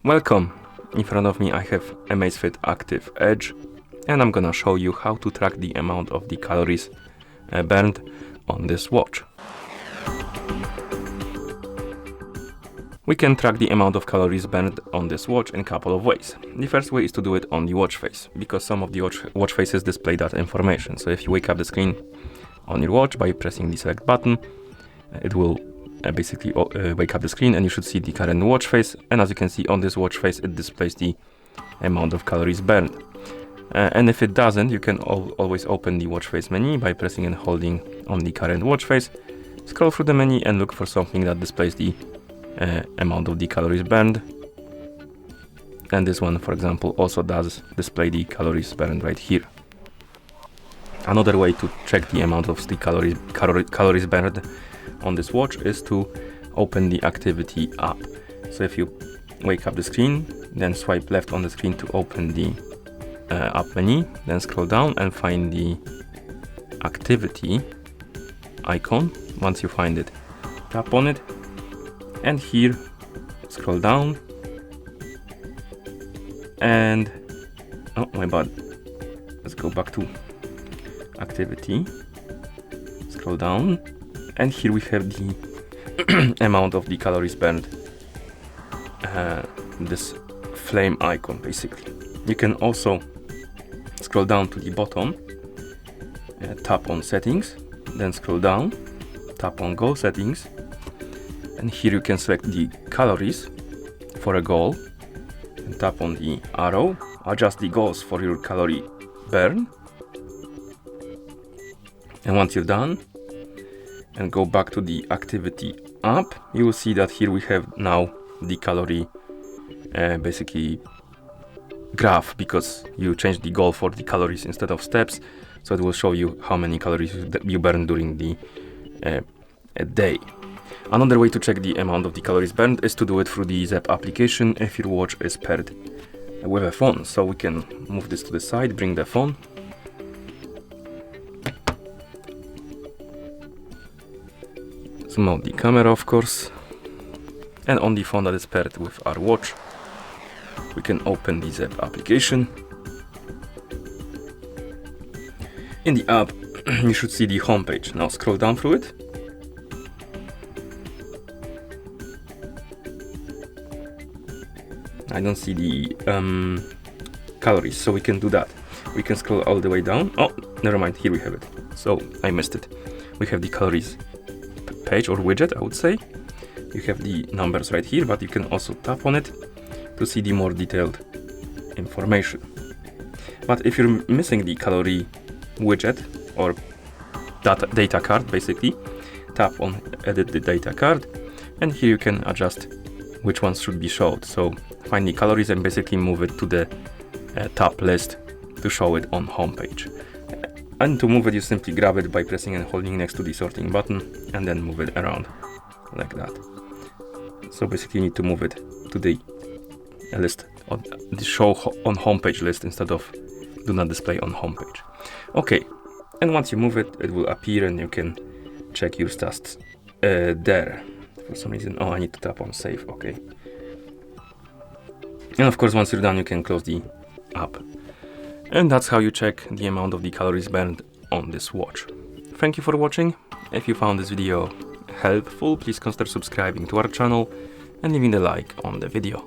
Welcome! In front of me I have AMAZFIT Active Edge, and I'm gonna show you how to track the amount of the calories burned on this watch. We can track the amount of calories burned on this watch in a couple of ways. The first way is to do it on the watch face, because some of the watch faces display that information. So if you wake up the screen on your watch by pressing the select button, it will basically wake up the screen and you should see the current watch face, and as you can see on this watch face it displays the amount of calories burned. And if it doesn't, you can always open the watch face menu by pressing and holding on the current watch face, scroll through the menu and look for something that displays the amount of the calories burned. And this one, for example, also does display the calories burned right here. Another way to check the amount of the calories burned on this watch is to open the activity app. So if you wake up the screen, then swipe left on the screen to open the app menu, then scroll down and find the activity icon. Once you find it, tap on it, and here scroll down and oh my bad, let's go back to activity, scroll down, and here we have the amount of the calories burned, this flame icon basically. You can also scroll down to the bottom, tap on settings, then scroll down, tap on goal settings, and here you can select the calories for a goal and tap on the arrow, adjust the goals for your calorie burn, and once you're done and go back to the activity app, you will see that here we have now the calorie basically graph, because you changed the goal for the calories instead of steps, so it will show you how many calories you burn during the day. Another way to check the amount of the calories burned is to do it through the Zap application if your watch is paired with a phone. So we can move this to the side, bring the phone, zoom out the camera of course, and on the phone that is paired with our watch we can open the Zap application. In the app you should see the home page. Now scroll down through it. I don't see the calories, so we can do that. We can scroll all the way down. Oh, never mind, here we have it. So I missed it. We have the calories page or widget, I would say. You have the numbers right here, but you can also tap on it to see the more detailed information. But if you're missing the calorie widget or data card basically, tap on edit the data card, and here you can adjust which ones should be showed. So find the calories and basically move it to the top list to show it on home page. And to move it, you simply grab it by pressing and holding next to the sorting button and then move it around like that. So basically you need to move it to the list, or the show on home page list instead of do not display on home page. Okay, and once you move it, it will appear and you can check your stats there. For some reason, oh, I need to tap on save, okay. And of course, once you're done, you can close the app. And that's how you check the amount of the calories burned on this watch. Thank you for watching. If you found this video helpful, please consider subscribing to our channel and leaving a like on the video.